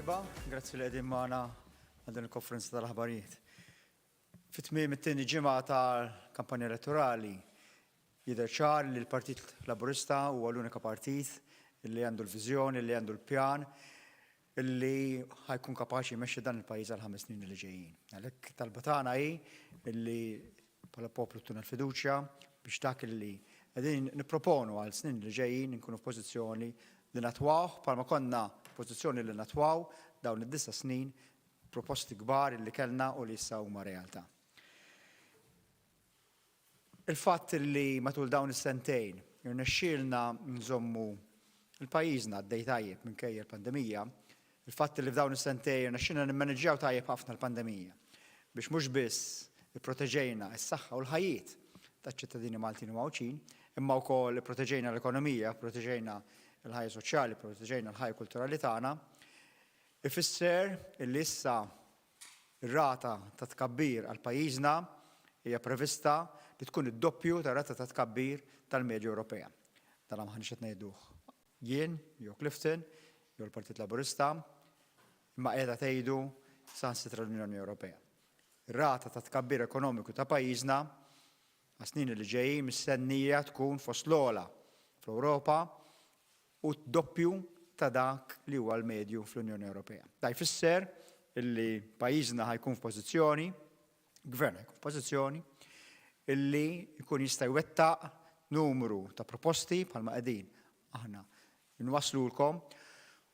tajba, grazzi li qegħdin magħna għal din il-konferenza tal-aħbarijiet. Fit-tmiem it-tieni ġimgħa tal-kampanja elettorali jidher ċar li l-Partit Laburista huwa l-unika partit li għandu l-viżjoni, li għandu l-pjan, illi ħajkun kapaċi jmexxi dan il-pajjiż għal 5 snin li ġejjin. Għalhekk talba tagħna hi illi bħala poplu tuna l-fiduċja biex dak illi qegħdin nipproponu għal snin li ġejjin nkunu f'pożizzjoni li natwaw bħalma konna pożizzjoni li natwaw dawn id-9 snin proposti kbar li kellna u li issa huma realtà. Il-fatt li matul dawn is-sentejn irnexxielna nżommu il-pajjiżna għaddej tajjeb minkejja l-pandemija, il-fatt li f'dawn is-sentejn irnexxielna nimmaneġġjaw tajjeb ħafna l-pandemija biex mhux biss ipproteġejna s-saħħa u l-ħajjiet taċ-ċittadini Maltin u Mawċin, imma wkoll ipproteġejna l-ekonomija, proteġejna l-ħajja soċjali, proteġejna l-ħajja kulturali tagħna, ifisser illi issa ir-rata ta' tkabbir għal pajjiżna hija prevista li tkun id-doppju tar-rata ta' tkabbir tal-medja Ewropea. Dan ma ħanix qed ngħiduh jien, jew Clifton, jew l-Partit Laburista, imma qiegħda tgħidu saħansitra l-Unjoni Ewropea. Ir-rata ta' tkabbir ekonomiku ta' pajjiżna għas-snin li ġejjin mistennija tkun fost l-ogħla fl-Ewropa u doppju ta' dak li huwa l-medju fl-Unjoni Ewropea. Da jfisser illi pajjiżna ħajkun f'pożizzjoni, gvern ħajkun f'pożizzjoni illi jkun jista' jwettaq numru ta' proposti bħalma qegħdin aħna nwaslulkom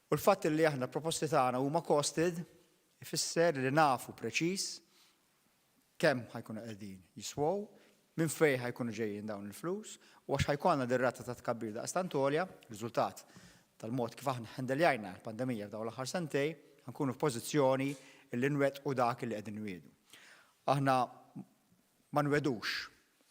u l-fatt li aħna proposti tagħna huma costed ifisser li nafu preċiż kemm ħajkunu qegħdin jiswow, minn fejn ħajkunu ġejjin dawn il-flus u għax ħajkonna dir-rata ta' tkabbir daqstant għolja, riżultat tal-mod kif aħna ħendeljajna l-pandemija f'dawn l-aħħar sentej, ħankunu f'pożizzjoni li nwettqu dak li qegħdin nwiedu. Aħna ma nwedux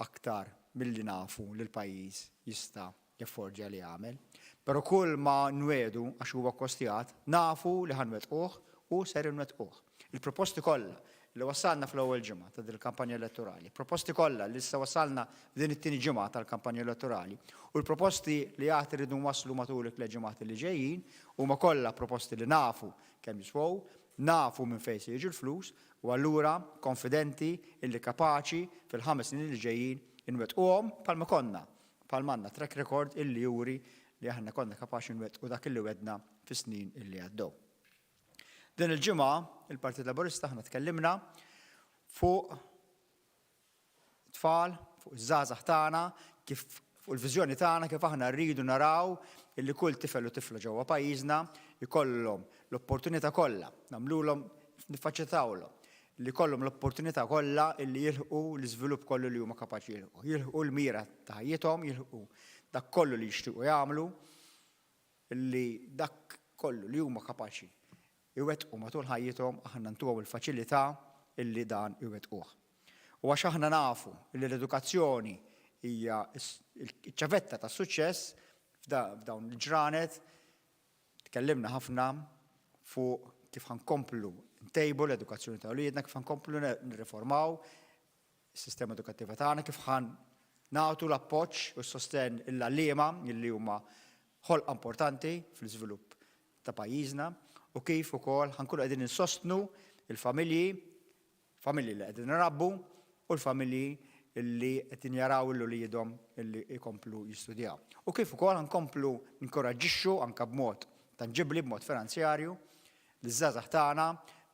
aktar milli nafu li l-pajjiż jista' jaffordja li jagħmel, però kull ma nwedu għax huwa kkostjat nafu li ħanwettquh u ser inwettquh. Il-proposti kollha li wassalna fl-ewwel ġimgħa ta' din il-kampanja elettorali, proposti kollha li issa wassalna f'din it-tieni ġimgħa tal-kampanja elettorali u l-proposti li għad iridu nwasslu matul il-ġimgħat li ġejjin huma kollha proposti li nafu kemm jiswew, nafu minn fejn se jiġu l-flus u allura konfidenti illi kapaċi fil-5 snin li ġejjin inwettquhom bħalma konna, bħalma għandna track record illi juri li aħna konna kapaċi nwettqu dak illi wedna fis-snin illi għaddew. Din il-ġimgħa il-Partit Laburista aħna tkellimna fuq tfal, fuq iż-żgħażagħ tagħna, kif fuq il-viżjoni tagħna kif aħna rridu naraw illi kull tifel u tifla ġewwa pajjiżna jkollhom l-opportunità kollha, nagħmluhom niffaċilitawlhom li jkollhom l-opportunità kollha illi jilħqu l-iżvilupp kollu li huma kapaċi jilħqu. Jilħqu l-mira ta' ħajjithom, jilħqu dak kollu li jixtiequ jagħmlu, illi dak kollu li huma kapaċi iwettqu matul ħajjithom aħna ntuhom il-faċilità illi dan iwettquh. U għax aħna nafu li l-edukazzjoni hija ċ-ċavetta tas-suċċess f'dawn il-ġranet tkellimna ħafna fuq kif ħankomplu ntejbu l-edukazzjoni ta' wliedna, kif ħankomplu nirriformaw is-sistema edukattiva tagħna, kif ħan nagħtu l-appoġġ u s-sostenn il-għalliema illi huma ħolqa importanti fl-iżvilupp ta' pajjiżna u kif ukoll ħankunu qegħdin insostnu il-familji li qegħdin irabbu u l-familji li qegħdin jaraw l-ulidhom illi jkomplu jistudjaw. U kif ukoll ħankomplu ninkoraġġixxu anke b'mod tanġibbli b'mod finanzjarju liż-żgħażagħ tagħna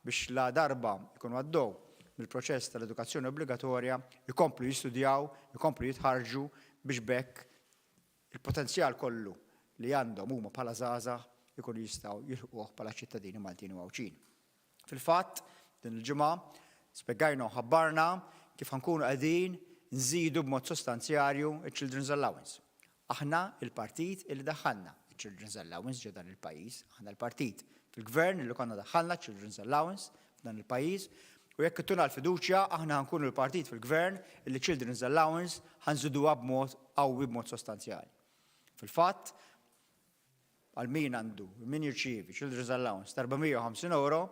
biex la darba jkunu għaddew mill-proċess tal-edukazzjoni obbligatorja jkomplu jistudjaw, jkomplu jitħarġu biex bekk il-potenzjal kollu li għandhom huma bħala żgħażagħ jkunu jistgħu jilħquh bħala ċittadini Maltin u Mawċin. Fil-fatt, din il-ġimgħa spjegajna u ħabbarna kif ħankunu qegħdin nżidu b'mod sostanzjarju il-Children's Allowance. Aħna il-partit illi daħħalna il-Children's Allowance ġe dan il-pajjiż, aħna l-partit fil-gvern illi konna daħħalna Children's Allowance f'dan il-pajjiż u jekk ittuna l-fiduċja aħna ħankunu l-partit fil-gvern illi Children's Allowance ħanżiduha b'mod qawwi b'mod sostanzjali. Fil-fatt, għal min għandu, min jirċievi Children's Allowance ta' €450,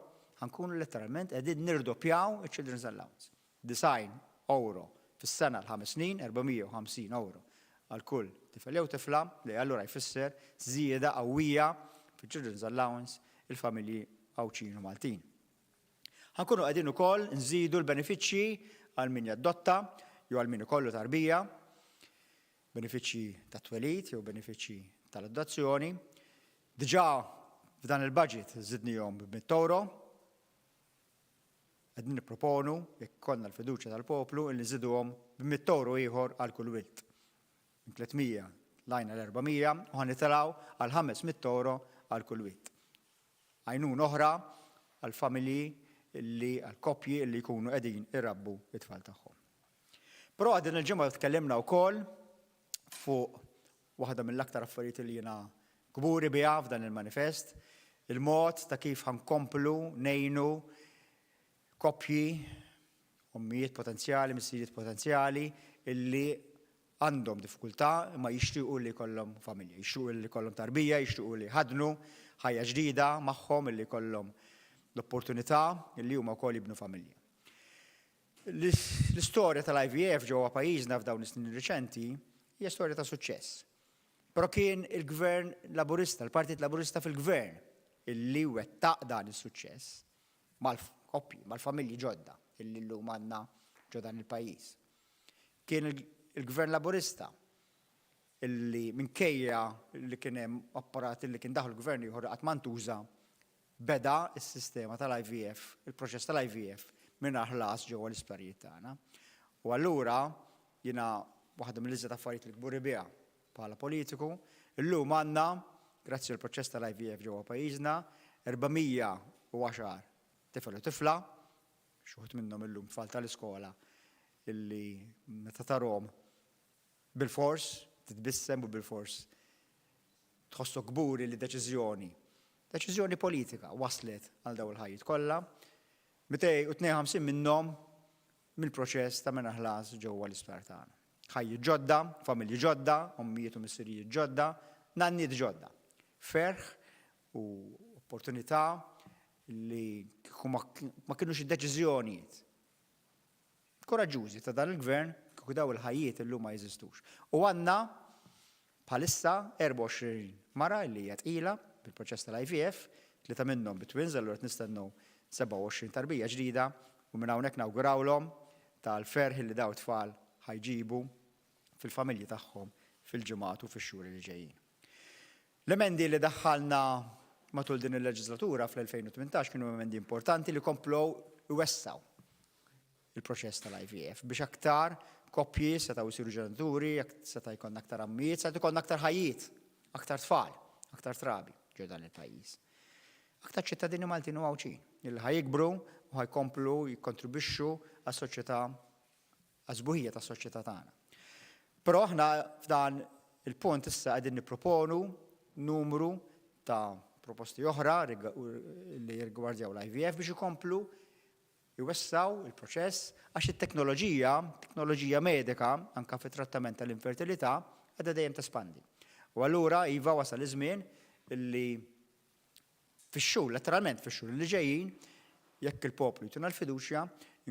ħankunu letteralment qegħdin nirdoppjaw il-Children's Allowance. €90 fis-sena l-5 snin, €450 għal kull tifel jew tifla li allura jfisser żieda qawwija fil-Children's Allowance il-familji Awċin u Maltin. Ħankunu qegħdin ukoll nżidu l-benefiċċji għal min jaddotta jew għal min ikollu tarbija, benefiċċji tat-twelid jew benefiċċji tal-adozzjoni. Diġà f'dan il-budget żidnihom b'100 €. Qegħdin nipproponu jekk konna l-fiduċja tal-poplu li nżiduhom b'100 € ieħor għal kull wilt. Minn 300 lajna l-400 u ħanitilgħu għal 500 € għal kull wilt. Għajnun oħra għal familji għal koppji li jkunu qegħdin irabbu it-tfal tagħhom. Però din il-ġimgħa tkellimna wkoll fuq waħda mill-aktar affarijiet li jiena kburi biha f'dan il-manifest, il-mod ta' kif ħankomplu ngħinu koppji, ommijiet potenzjali, missieriet potenzjali illi għandhom diffikultà imma jixtiequ li jkollhom familja, jixtiequ li jkollhom tarbija, jixtiequ li ħadnu ħajja ġdida magħhom illi jkollhom l-opportunità illi huma wkoll jibnu familja. L-istorja tal-IVF ġewwa pajjiżna f'dawn is-snin riċenti hija storja ta' suċċess. Però kien il-Gvern Laburista, il-Partit Laburista fil-Gvern illi wettaq dan is-suċċess mal-koppji, mal-familji ġodda illi llum għandna ġo dan il-pajjiż. Kien il-Gvern Laburista illi minkejja li kien hemm apparat illi kien daħlu l-Gvern ieħor qatt ma ntuża beda s-sistema tal-IVF, il-proċess tal-IVF mingħajr ħlas ġewwa l-isptarijiet tagħna. U allura jiena waħda mill-iżjed affarijiet li kburi biha bħala politiku, illum għandna, grazzi għall proċess tal-IVF ġewwa pajjiżna, 410 tifel u tifla, xi wħud minnhom illum tfal tal-iskola illi meta tarhom bil-fors titbissem u bil-fors tħossok kburi li deċiżjoni politika waslet għal dawn il-ħajjiet kollha, 252 minnhom mill-proċess ta' mingħajr ħlas ġewwa l-isptar tagħna. Ħajjiet ġodda, familji ġodda, ommijiet u missierijiet ġodda, nanniet ġodda. Ferħ u opportunità li ma kinux id-deċiżjonijiet koraġġużi ta' dan il-gvern kieku daw il-ħajjiet illum ma jeżistux. U għandna bħalissa 24 mara li hija tqila bil-proċess tal-IVF, 3 minnhom bit-twins, allura qed nistennew 27 tarbija ġdida u minn hawnhekk nawgurawlhom tal-ferħ li daw tfal ħajġibu fil-familji tagħhom fil-ġimgħat u fix-xhur li ġejjin. L-emendi li daħħalna matul din il-leġislatura fl-2018 kienu emendi importanti li komplow iwessaw il-proċess tal-IVF biex aktar koppji setgħu jsiru ġenituri, seta' jkollna aktar ammijiet, seta' jkollna aktar ħajjiet, aktar tfal, aktar trabi ġew dan il-pajjiż. Aktar ċittadini Maltin u Awċin li ħajikbru u ħajkomplu jikkontribwixxu għas-soċjetà għaż-żbuħija tas-soċjetà tagħna. Però aħna f'dan il-punt issa qegħdin nipproponu numru ta' proposti oħra li jirgwardjaw l-IVF biex ikomplu jwessaw il-proċess għax it-teknoloġija medika anke fit-trattament tal-infertilità qiegħda dejjem tespandi. U allura iva wasal iż-żmien illi fix-xhur, letteralment fix-xhur li ġejjin, jekk il-poplu jtuna l-fiduċja,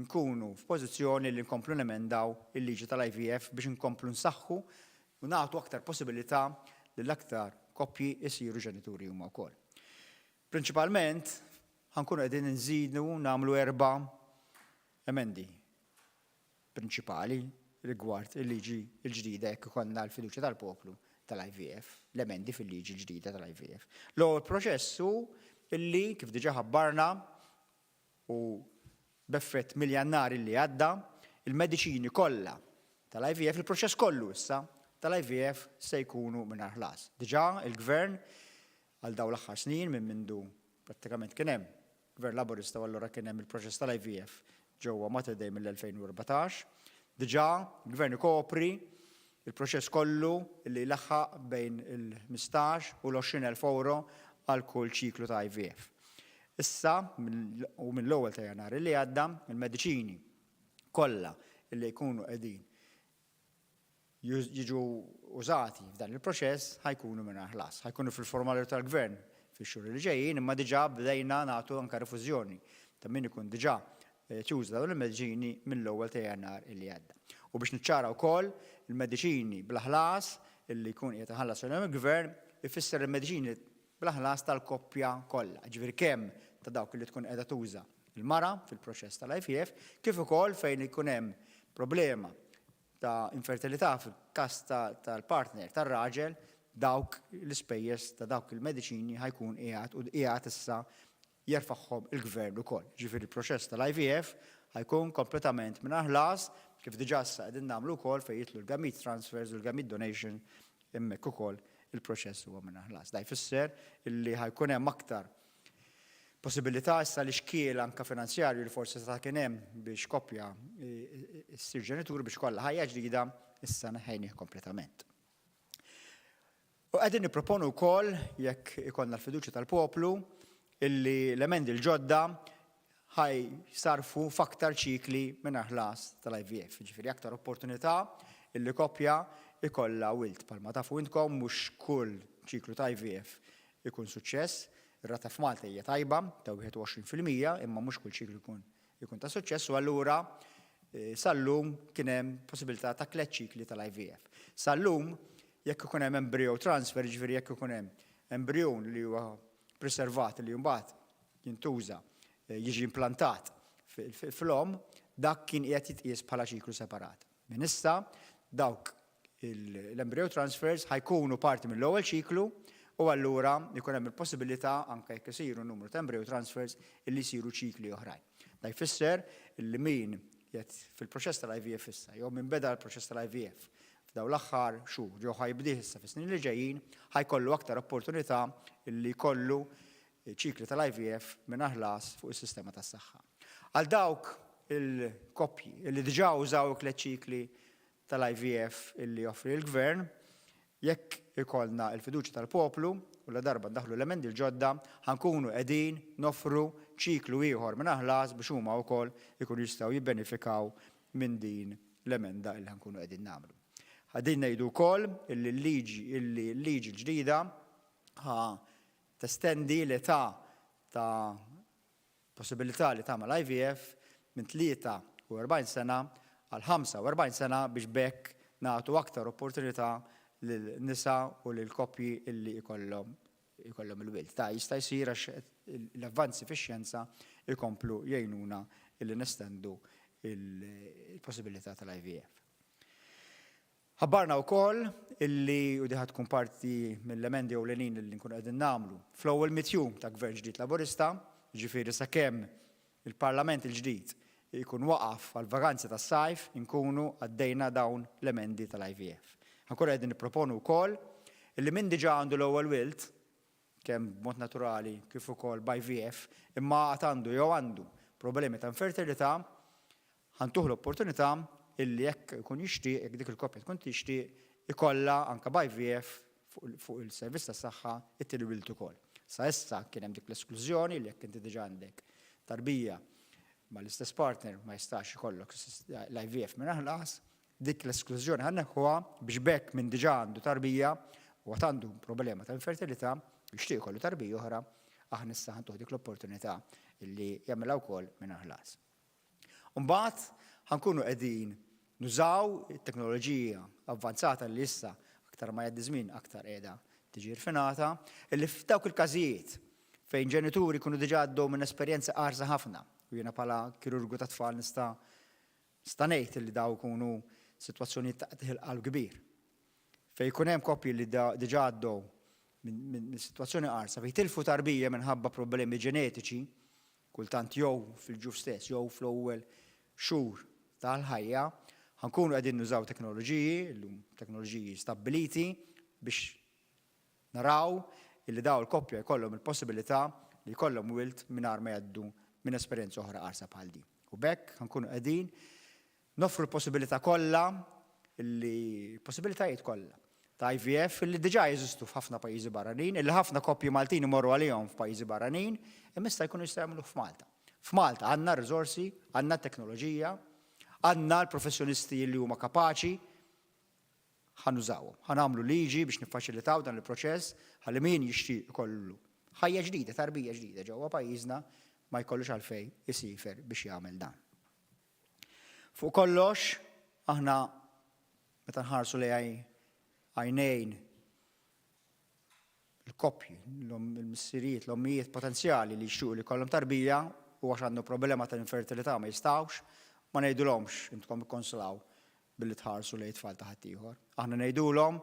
nkunu f'pożizzjoni li nkomplu nemendaw il-liġi tal-IVF biex nkomplu nsaħħu u nagħtu aktar possibilità li l-aktar koppji jsiru ġenituri huma wkoll. Prinċipalment, ħankunu qegħdin nżidu nagħmlu 4 emendi prinċipali rigward il-liġi l-ġdida jekk ikollna l-fiduċja tal-poplu tal-IVF, l-emendi fil-liġi l-ġdida tal-IVF. L-ewwel proċess hu illi kif diġà ħabbarna u b'effett miljannari li għadda, il-mediċini kollha tal-IVF, il-proċess kollu issa tal-IVF se jkunu mingħajr ħlas. Diġà il-Gvern għal dawn l-aħħar snin minn mindu prattikament kien hemm Gvern Laburista u allura kien hemm il-proċess tal-IVF ġewwa Mater Dei mill-2014. Diġà il-Gvern ikopri il-proċess kollu li laħħaq bejn il-15 u l-20,000 euro għal kull ċiklu ta' IVF. Issa, u mill-ewwel ta' Jannar li għadda, il-mediċini kollha li jkunu qegħdin jiġu użati f'dan il-proċess ħajkunu mingħajr ħlas, ħajkunu fil-formalità tal-Gvern fix-xhur li ġejjin, imma diġà bdejna nagħtu anke refużjoni ta' min ikun diġà ċuża dawn il-mediċini mill-ewwel ta' Jannar li għadda. U biex niċċara wkoll il-mediċini bla ħlas illi jkun qiegħed iħallas il-Gvern ifisser il-mediċini bla ħlas tal-koppja kollha. Ġifieri kemm ta' dawk li tkun qiegħda tuża il-mara fil-proċess tal-IVF, kif ukoll fejn ikun hemm problema ta' infertilità fil-każ tal-partner tar-raġel, dawk l-ispejjeż ta' dawk il-mediċini ħajkun qiegħed issa jerfa'hom il-gvern ukoll. Ġifieri il-proċess tal-IVF ħajkun kompletament mingħajr ħlas kif diġà issa qegħdin nagħmlu wkoll fejn jitlu l-gamete transfers u l-gamete donation hemmhekk ukoll il-proċess huwa mingħajr ħlas. Da jfisser illi ħajkun hemm aktar possibilità issa li xkiel anke finanzjarju li forsi ta' kien hemm biex koppja ssir ġenitur biex kollha ħajja ġdida issa neħejnieh kompletament. U qegħdin nipproponu wkoll jekk ikollna l-fiduċja tal-poplu illi l-emendi l-ġodda ħaj sarfu f'aktar ċikli mingħajr ħlas tal-IVF. Ġifieri aktar opportunità illi koppja ikollha wild. Palma tafu intkom mhux kull ċiklu ta' IVF ikun suċċess. Ir-rata f'Malta hija tajba ta' 21% imma mhux kull ċiklu ikun ta' suċċess u allura sal-lum kien hemm possibilità ta' 3 ċikli tal-IVF. Sal-lum jekk ikun hemm embryo transfer, ġifieri jekk ikun hemm embryon li huwa preservat li mbagħad jintuża jiġi implantat fl-om, dak kien qiegħed jitqies bħala ċiklu separat. Minn issa dawk l-embryo transfers ħajkunu parti mill-ewwel ċiklu u allura jkun hemm il-possibilità anke jekk isiru numru ta' embryo transfers illi jsiru ċikli oħrajn. Da jfisser illi min qiegħed fil-proċess tal-IVF issa jew min beda l-proċess tal-IVF f'daw l-aħħar xhur jew ħajbdih issa fis-snin li ġejjin ħajkollu aktar opportunità illi jkollu ċikli tal-IVF mingħajr ħlas fuq is-sistema tas-saħħa. Għal dawk il-koppji illi diġà użaw 3 ċikli tal-IVF illi joffri l-gvern, jekk ikollna l-fiduċja tal-poplu u la darba ndaħlu l-emendi l-ġodda ħankunu qegħdin noffru ċiklu ieħor mingħajr ħlas biex huma wkoll ikunu jistgħu jibbenefikaw minn din l-emenda illi ħankunu qegħdin nagħmlu. Ħadin ngħidu wkoll illi l-liġi l-ġdida testendi l-età ta' possibilità li tagħmel IVF minn 43 sena għal 45 sena biex bekk nagħtu aktar opportunità lin-nisa u lill-koppji illi jkollhom il-wild. Ta' jista' jsir għax l-avvanzi fix-xjenza jkomplu jgħinuna illi nestendu il-possibilità tal-IVF. Ħabbarna wkoll illi u diħa tkun parti mill-emendi ewlenin illi nkunu qegħdin nagħmlu fl-ewwel mitjum ta' gvern ġdid Laburista, ġifieri sakemm il-Parlament il-ġdid jkun waqaf għal vakanzi tas-sajf inkunu għaddejna dawn l-emendi tal-IVF. Ankora qegħdin nipproponu wkoll illi min diġà għandu l-ewwel wild kemm b'mod naturali kif ukoll b'IVF imma għad għandu jew għandu problemi ta' infertilità ħantuh l-opportunità illi jekk ikun jixtieq, jekk dik il-koppja tkun tixtieq ikollha anke b'IVF fuq il-servizz tas-saħħa it-tieni wild ukoll. Sa issa kien hemm dik l-esklużjoni li jekk inti diġà għandek tarbija mal-istess partner ma jistax ikollok l-IVF mingħajr ħlas, dik l-esklużjoni ħanneħħuha biex bekk minn diġà għandu tarbija u għad għandu problema ta' infertilità jixtieq ikollu tarbija oħra aħna issa ħantuh dik l-opportunità illi jagħmilha wkoll mingħajr ħlas. Mbagħad ħankunu qegħdin nużaw it-teknoloġija avvanzata li issa aktar ma jgħaddi żmien aktar qiegħda tiġi rfinata, illi f'dawk il-każijiet fejn ġenituri jkunu diġà għaddew minn esperjenza qarsa ħafna u jiena bħala kirurgu ta' tfal nista' ngħid illi daw ikunu sitwazzjonijiet ta' ħilqal kbir. Fejn jkun hemm koppji li diġà għaddew minn sitwazzjoni qarsa fejn tilfu tarbija minħabba problemi ġenetiċi, kultant jew fil-ġuf stess jew fl-ewwel xhur tal-ħajja, ħankunu qegħdin nużaw teknoloġiji stabbiliti biex naraw illi daw il-koppja jkollhom il-possibilità li jkollhom wild mingħajr ma jgħaddu minn esperjenza oħra qarsa bħal din. U bekk ħankunu qegħdin noffru l-possibilità kollha possibilitajiet kollha ta' IVF illi diġà jeżistu f'ħafna pajjiżi barranin, illi ħafna koppji Maltin imorru għalihom f'pajjiżi barranin, imma issa jkunu jistgħu jagħmlu f'Malta. F'Malta għandna r-riżorsi, għandna t-teknoloġija, għandna l-professjonisti li huma kapaċi ħanużawhom. Ħanagħmlu liġi biex niffaċilitaw dan il-proċess ħalli min jixtieq ikollu ħajja ġdida, tarbija ġdida ġewwa pajjiżna ma jkollux għalfejn isifer biex jagħmel dan. Fuq kollox aħna meta nħarsu lejn għajnejn il-koppji, il-missirijiet, l-ommijiet potenzjali li jixtiequ li jkollhom tarbija u għax għandhom problema tal-infertilità ma jistgħux, ma ngħidulhomx intkom ikkonsolaw billi tħarsu lejn tfal ta' ħadd ieħor. Aħna ngħidulhom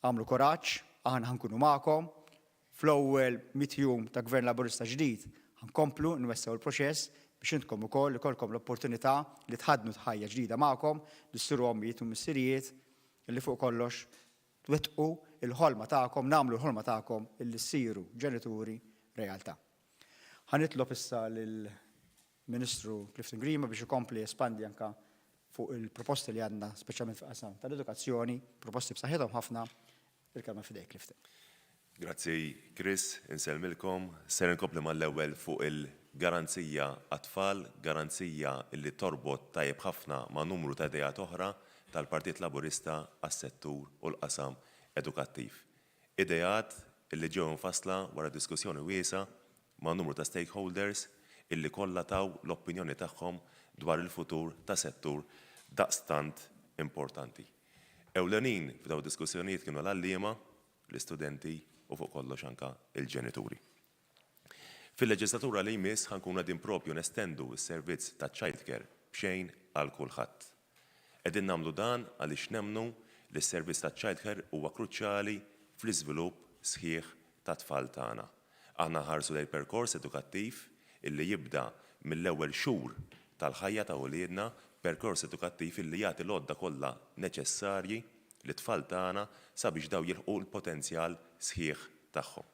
għamlu kuraġġ, aħna ħankunu magħkom, fl-ewwel 100 jum ta' Gvern Laburista ġdid ħankomplu nwessaw il-proċess biex intkom ukoll ikolkom l-opportunità li tħadnu ħajja ġdida magħkom, li ssiru ommijiet u missirijiet illi fuq kollox twettqu il-ħolma tagħkom, nagħmlu l-ħolma tagħkom illi ssiru ġenituri realtà. Ħanitlob issa lill-Ministru Clifton Grima biex ikompli espandi anke fuq il-proposti li għandna speċjalment fil-qasam tal-edukazzjoni, proposti b'saħħithom ħafna, il-kelma fidejk Clifton. Grazzi Chris, insellmilkom. Ser inkompli mal-ewwel fuq il-garanzija għat-tfal, garanzija li torbot tajjeb ħafna ma' numru ta' idejat oħra tal-Partit Laburista għas-settur u l-qasam edukattiv. Idejat illi ġew infassla wara diskussjoni wiesa ma' numru ta' stakeholders illi kollha taw l-opinjoni tagħhom dwar il-futur ta' settur daqstant importanti. Ewlenin f'daw diskussjonijiet kienu l-għalliema, l-istudenti u fuq kollox anke il-ġenituri. Fil-leġislatura li jmiss ħankun qegħdin propju nestendu s-servizz ta' childcare b'xejn għal kulħadd. Qegħdin nagħmlu dan għaliex nemmnu li s-servizz ta' childcare huwa kruċjali fl-iżvilupp sħiħ ta' tfal tagħna. Aħna ħarsu lejn perkors edukattiv illi jibda mill-ewwel xhur tal-ħajja ta' uliedna, perkors edukattiv illi jagħti l-għodda kollha neċessarji li tfal tagħna sabiex daw jilħqu l-potenzjal sħiħ tagħhom.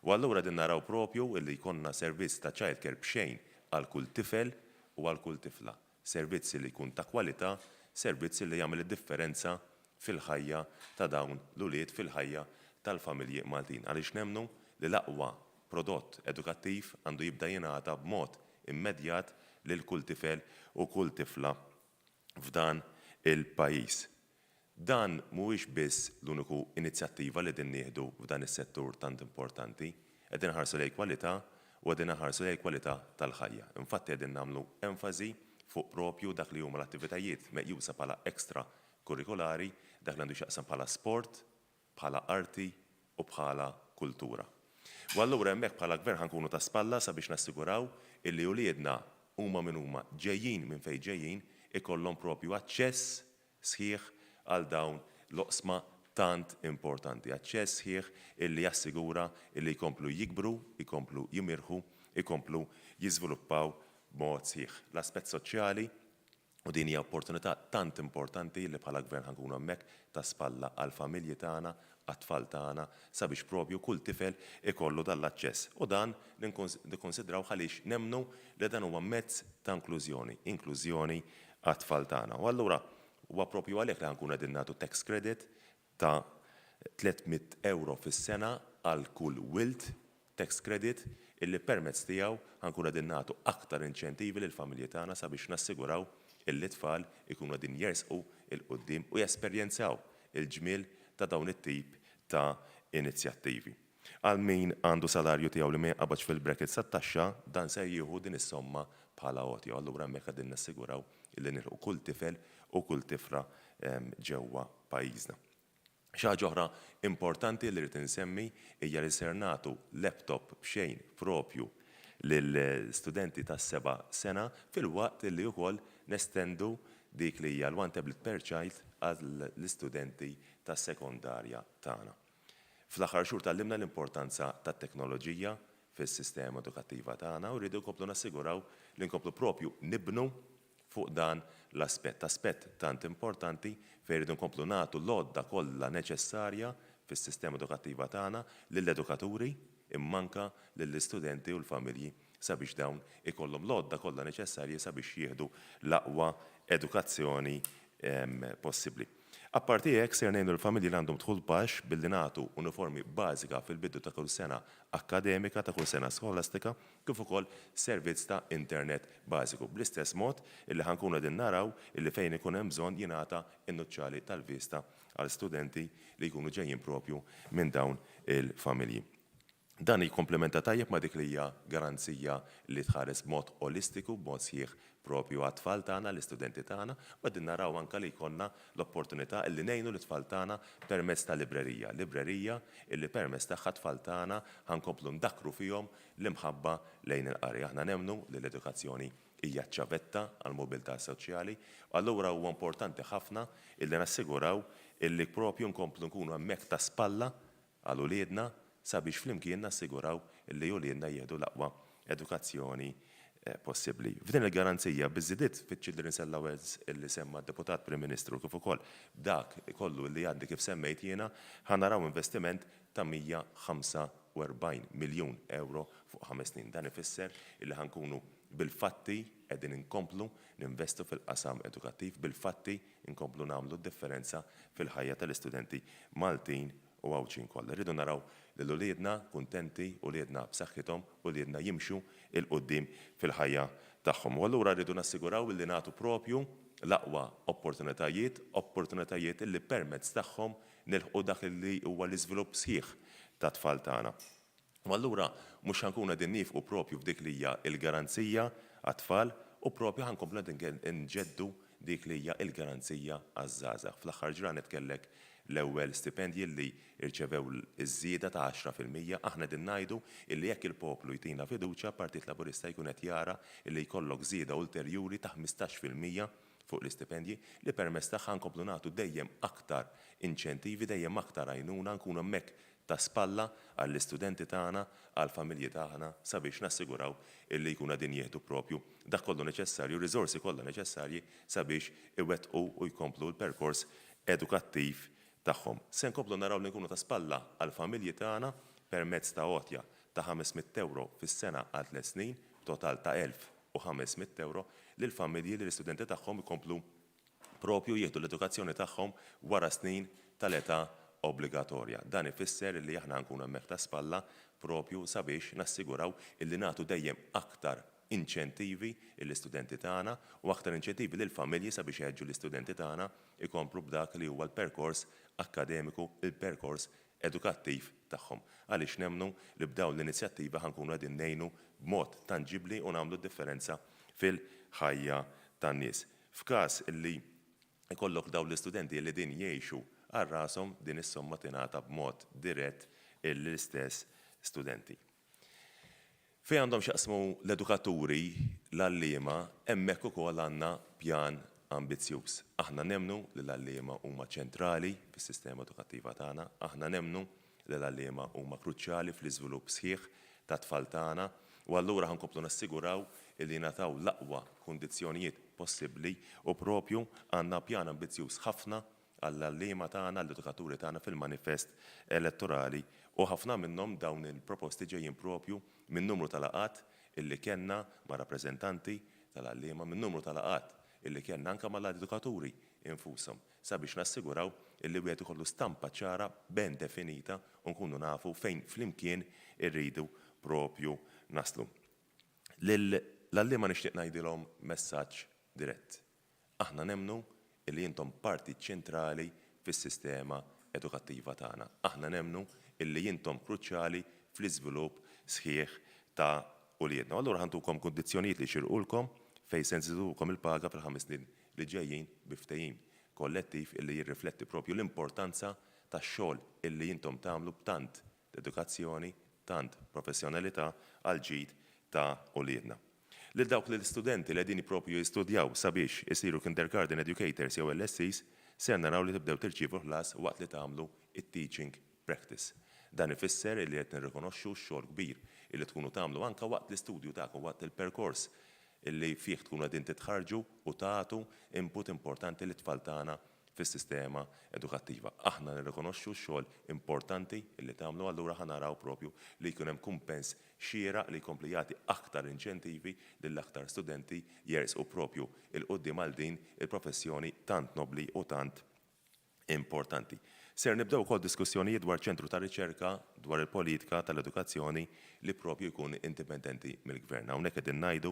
U allura din naraw propju illi jkollna servizz ta' childcare b'xejn għal kull tifel u għal kull tifla. Servizz li jkun ta' kwalità, servizz li jagħmel id-differenza fil-ħajja ta' dawn l-ulied fil-ħajja tal-familji Maltin. Għaliex nemmnu li l-aqwa prodott edukattiv għandu jibda jingħata b'mod immedjat lil kull tifel u kull tifla f'dan il-pajjiż. Dan mhuwiex biss l-uniku inizjattiva li din nieħdu f'dan is-settur tant importanti, qegħdin ħarsu lejn kwalità u qegħdin ħarsu lejn kwalità tal-ħajja. Infatti qegħdin nagħmlu enfasi fuq propju dak li huma l-attivitajiet meqjusa bħala ekstra kurrikulari, dak li għandu x'jaqsam bħala sport, bħala arti u bħala kultura. U allura hemmhekk bħala gvern ħankunu ta' spalla sabiex nassiguraw illi uliedna huma minn huma ġejjin minn fejn ġejjin ikollhom propju aċċess sħiħ għal dawn l-oqsma tant importanti. Aċċess sħiħ illi jassigura illi jkomplu jikbru, jkomplu jimirħu, jkomplu jiżviluppaw b'mod sħiħ. L-aspett soċjali u din hija opportunità tant importanti li bħala gvern ħankunu hemmhekk ta' spalla għall familji tagħna, għat-tfal tagħna sabiex propju kull tifel ikollu dal-aċċess. U dan nikkonsidraw għaliex nemmnu li dan huwa mezz ta' inklużjoni għat-tfal tagħna. U allura huwa propju għalhekk li ħankun qegħdin nagħtu tax credit ta' €300 fis-sena għal kull wild tax credit illi permezz tiegħu ħankun qegħdin nagħtu aktar inċentivi lill familji tagħna sabiex nassiguraw illi tfal ikunu qegħdin jersqu il-qudiem u jesperjenzaw il-ġmiel ta' dawn it-tip ta' inizjattivi. Għal min għandu salarju tiegħu li ma jinqabadx fil-brackets tat-taxxa, dan se jieħu din is-somma bħala għoti. Allura hemmhekk qegħdin nassiguraw illi nilħu kull tifel u kull tifra ġewwa pajjiżna. Xi ħaġa oħra importanti li rrid insemmi hija li ser nagħtu laptop b'xejn propju lill-studenti tas-7 sena filwaqt li wkoll nestendu dik li hija l-one tablet per child għall-istudenti tas-sekondarja tagħna. Fl-aħħar xhur tallimna l-importanza tat-teknoloġija fis-sistema edukattiva tagħna u rridu nkomplu nassiguraw li nkomplu propju nibnu fuq dan l-aspett tant importanti fejn rridu nkomplu nagħtu l-għodda kollha neċessarja fis-sistema edukattiva tagħna lill-edukaturi immanka lill-istudenti u l-familji sabiex dawn ikollhom l-għodda kollha neċessarji sabiex jieħdu l-aqwa edukazzjoni possibbli. Apparti hekk ser ngħidu l-familji li għandhom dħul baxx billi nagħtu uniformi bażika fil-bidu ta' kull sena akkademika ta' kull sena skolastika kif ukoll servizz ta' internet bażiku. Bl-istess mod illi ħankunu qegħdin naraw illi fejn ikun hemm bżonn jingħata n-nuċċali tal-vista għal studenti li jkunu ġejjin propju minn dawn il-familji. Dan jikkomplementa tajjeb ma' dik li hija garanzija li tħares b'mod olistiku, b'mod sħiħ propju għat-tfal tagħna, l-istudenti tagħna, u qegħdin naraw anke li jkollna l-opportunità li ngħinu l-tfal tagħna permezz ta' librerija illi permezz tagħha tfal tagħna ħankomplu ndakru fihom l-imħabba lejn il-qari. Aħna nemmnu li l-edukazzjoni hija ċavetta għall mobilità soċjali, u allura huwa importanti ħafna illi nassiguraw illi propju nkomplu nkunu hemmhekk ta' spalla għal uliedna sabiex flimkien nassiguraw illi uliedna jieħdu l-aqwa edukazzjoni possibbli. F'din il-garanzija biżidiet fiċ-Children's Allowance illi semma d-Deputat Prim Ministru kif ukoll dak kollu li għaddi kif semmejt jiena ħanaraw investiment ta' 145 miljun euro fuq 5 snin. Dan ifisser illi ħankunu bil-fatti qegħdin inkomplu ninvestu fil-qasam edukattiv, bil-fatti inkomplu nagħmlu d-differenza fil-ħajja tal-istudenti Maltin u għawċin kollha. Rridu naraw li l-uliedna kuntenti, uliedna b'saħħithom, uliedna jimxu il-qudiem fil-ħajja tagħhom. U allura rridu nassiguraw li nagħtu propju l-aqwa opportunitajiet illi permezz tagħhom nilħqu dak li huwa l-iżvilupp sħiħ ta' tfal tagħna. U allura mhux ħankunu qegħdin nifqu propju f'dik li hija l-garanzija għat-tfal u propju ħankomplu nġeddu dik li hija l-garanzija għaż-żgħażagħ. Fl-aħħar ġranet kellek l-ewwel stipendji li rċevew iż-żieda ta' 10%, aħna din ngħidu illi jekk il-poplu jtina fiduċja Partit Laburista jkun qed jara illi jkollok żieda ulterjuri ta' 15% fuq l-istipendji li permezz tagħha nkomplu nagħtu dejjem aktar inċentivi, dejjem aktar għajnuna nkunu hemmhekk ta' spalla għall-istudenti tagħna, għall-familji tagħna sabiex nassiguraw illi jkun qegħdin jieħdu propju dak kollu neċessarju, riżorsi kollha neċessarji sabiex iwettqu u jkomplu l-perkors edukattiv tagħhom. Se nkomplu naraw li nkunu ta' spalla għall-familji tagħna permezz ta' għotja ta' 500 euro fis-sena għal 3 snin, total ta' 1,500 euro lil familji li l-istudenti tagħhom ikomplu propju jieħdu l-edukazzjoni tagħhom wara snin tal-età obbligatorja. Dan ifisser li aħna nkunu hemmhekk ta' spalla propju sabiex nassiguraw illi nagħtu dejjem aktar inċentivi l-istudenti tagħna u aktar inċentivi lill familji sabiex jeħeġġu l-istudenti tagħna ikomplu b'dak li huwa l-perkors akkademiku, il-perkors edukattiv tagħhom. Għaliex nemmnu li b'dawn l-inizjattiva ħankunu qegħdin ngħinu b'mod tanġibbli u nagħmlu differenza fil-ħajja tan-nies. F'każ illi ikollok dawn l-istudenti li din jgħixu għal rashom din is-somma tingħata b'mod dirett l-istess studenti. Fejn għandhom x'jaqsmu l-edukaturi, l-għalliema, hemmhekk ukoll għandna pjan ambizzjuż. Aħna nemmnu li l-għalliema huma ċentrali fis-sistema edukattiva tagħna, aħna nemmnu li l-għalliema huma kruċjali fl-iżvilupp sħiħ tat-tfal tagħna, u allura ħankomplu nassiguraw li nataw l-aqwa kundizzjonijiet possibbli u propju għandna pjan ambizzjuż ħafna għall-għalliema tagħna, l-edukaturi tagħna fil-manifest elettorali u ħafna minnhom dawn il-proposti ġejjin propju minn numru tal-laqat illi kellna ma' rappreżentanti tal-għalliema, minn numru tal-laqat illi kellna anke mal-edukaturi infushom sabiex nassiguraw illi wieħed ikollu stampa ċara ben definita u nkunu nafu fejn flimkien irridu propju naslu. L-għalliema nixtieq ngħidilhom messaġġ dirett. Aħna nemmnu illi intom parti ċentrali fis-sistema edukattiva tagħna. Aħna nemmnu illi intom kruċjali fl-iżvilupp sħiħ ta' uliedna. Allura ħantukom kundizzjonijiet li xirqulkom fejn se nżidukom il-paga fil-5 snin li ġejjin biftehim kollettiv illi jirrifletti propju l-importanza tax-xogħol illi intom tagħmlu b'tant edukazzjoni, tant professjonalità għal ġid ta' uliedna. Lil dawk li l-istudenti li qegħdin propju jistudjaw sabiex isiru kindergarten educators jew LSCs, se naraw li tibdew tirċievu ħlas waqt li tagħmlu it-teaching practice. Dan ifisser li qed nirrikonoxxu x-xogħol kbir illi tkunu tagħmlu anke waqt l-istudju tagħkom waqt il-perkors illi fih tkunu qegħdin titħarġu u tagħtu input importanti lit tfal tagħna fis-sistema edukattiva. Aħna nirrikonoxxu x-xogħol importanti illi tagħmlu allura ħanaraw propju li jkun hemm kumpens xieraq li jkompli jagħti aktar inċentivi lill-aktar studenti jersqu propju il-qudiem għal din il-professjoni tant nobbli u tant importanti. Ser nibdew ukoll diskussjonijiet dwar ċentru ta' riċerka dwar il-politika tal-edukazzjoni li propju jkun indipendenti mill-gvern. Hawnhekk qegħdin ngħidu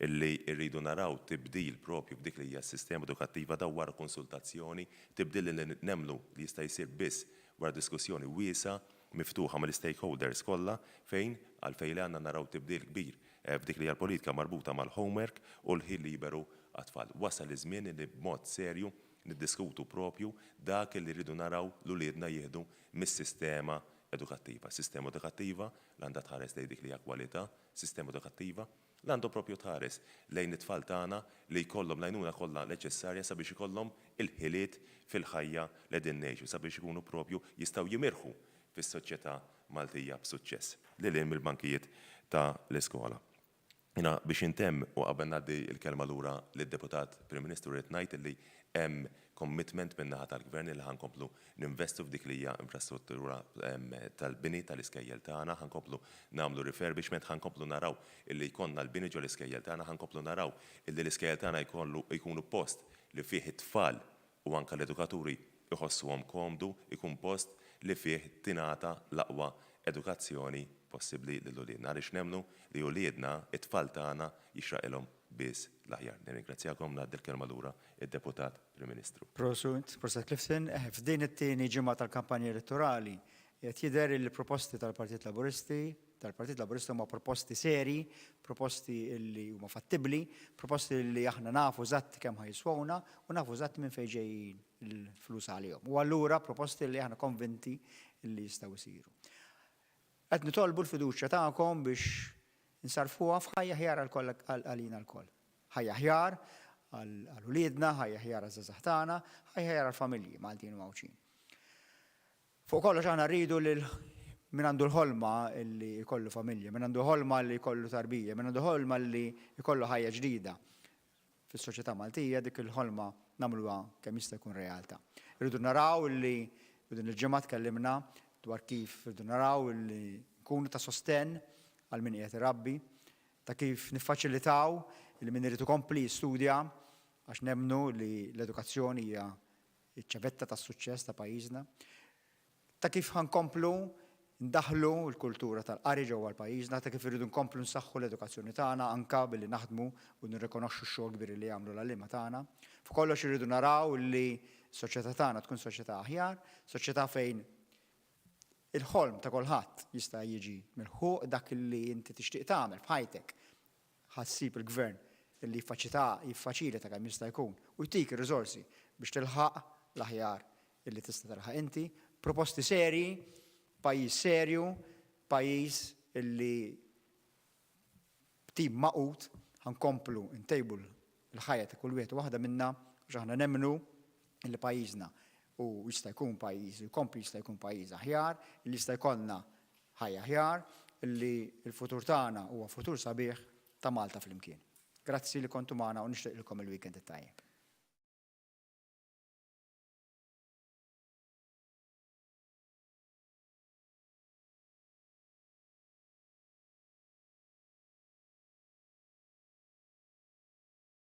illi rridu naraw tibdil propju f'dik li hija s-sistema edukattiva daw wara konsultazzjoni, tibdil li nemmlu li jista' jsir biss wara diskussjoni wiesa miftuħa mal-stakeholders kollha fejn għalfejn li għandna naraw tibdil kbir f'dik li hija l-politika marbuta mal-homework u l-ħin liberu għat-tfal. Wasal iż-żmien li b'mod serju niddiskutu propju dak li rridu naraw l-uliedna jieħdu mis-sistema edukattiva. Sistema edukattiva li għandha tħares lejn dik li hija kwalità, sistema edukattiva li għandu propju tħares lejn it-tfal tagħna li jkollhom l-għajnuna kollha neċessarja sabiex ikollhom il-ħiliet fil-ħajja li qegħdin ngħixu sabiex ikunu propju jistgħu jimirħu fis-soċjetà Maltija b'suċċess lil hemm il-bankijiet ta' l-iskola. Jina biex intemm u qabel ngħaddi l-kelma lura lid-Deputat Prim Ministru rrid ngħid li hemm commitment min-naħa tal-Gvern li ħankomplu ninvestu f'dik li hija infrastruttura tal-bini tal-iskejjel tagħna, ħankomplu nagħmlu refurbishment, ħankomplu naraw illi jkollna l-bini ġol iskejjel tagħna, ħankomplu naraw illi l-iskejjel tagħna jkunu post li fih it-tfal u anke l-edukaturi iħossuhom komdu, ikun post li fih tingħata l-aqwa edukazzjoni possibbli lil uliedna. Għaliex nemnu li uliedna it-tfal tagħna jixraqilhom biss l-aħjar. Nirringrazzjakom ngħaddi l-kelma lura id-Deputat Prim Ministru. Prosut Clifton, f'din it-tieni ġimgħa tal-kampanja elettorali qed jidher il-proposti tal-Partit Laburista huma proposti seri, proposti li huma fattibbli, proposti li aħna nafu eżatt kemm ħajswawna u nafu eżatt minn fejn ġejjin il-flus għalihom. U allura proposti li aħna konvinti li jistgħu jsiru. Qed nitolbu l-fiduċja tagħkom biex nsarfuha f'ħajja ħjar għalina l-koll. Ħajja ħjar għal-uliedna, ħajja ħjar għaż-żazax tagħna, ħajja ħjar għall-familji Maltin u Mawċin. Fuq kollox aħna rridu lil min għandu l-ħolma li jkollu familja, min għandu ħolma li jkollu tarbija, min għandu ħolma li jkollu ħajja ġdida fis-soċjetà Maltija, dik il-ħolma nagħmluha kemm jista' jkun realtà. Irridu naraw li din il-ġimgħa tkellimna dwar kif irridu naraw li nkunu ta' sostenn għal min qiegħed irabbi, ta' kif niffaċilitaw li min irid ikompli jistudja għax nemmnu li l-edukazzjoni hija ċ-ċavetta tas-suċċess ta' pajjiżna, ta' kif ħankomplu ndaħlu l-kultura tal-qari ġewwa l-pajjiżna, ta' kif irridu nkomplu nsaħħu l-edukazzjoni tagħna anke billi naħdmu u nirrikonoxxu x-xogħol kbir li jagħmlu l-għalliema tagħna. Fuq kollox irridu naraw li s-soċjetà tagħna tkun soċjetà aħjar, soċjetà fejn il-ħolm ta' kulħadd jista' jiġi milħuq dak li inti tixtieq tagħmel f'ħajtek. Ħassib il-Gvern li jiffaċilita kemm jista' jkun u jtik ir-riżorsi biex tilħaq l-aħjar illi tista' tilħaq inti, proposti serji, pajjiż serju, pajjiż illi tim maqut ħankomplu ntejbu l-ħajja ta' kull wieħed u waħda minna biex aħna nemmnu illi pajjiżna u jista' jkun pajjiż, jkompli jista' jkun pajjiż aħjar, illi jista' jkollna ħajja aħjar, illi l-futur tagħna huwa futur sabiħ ta' Malta flimkien. Grazzi li kontu magħna u nixtieq ilkom il-weekend it-tajjeb.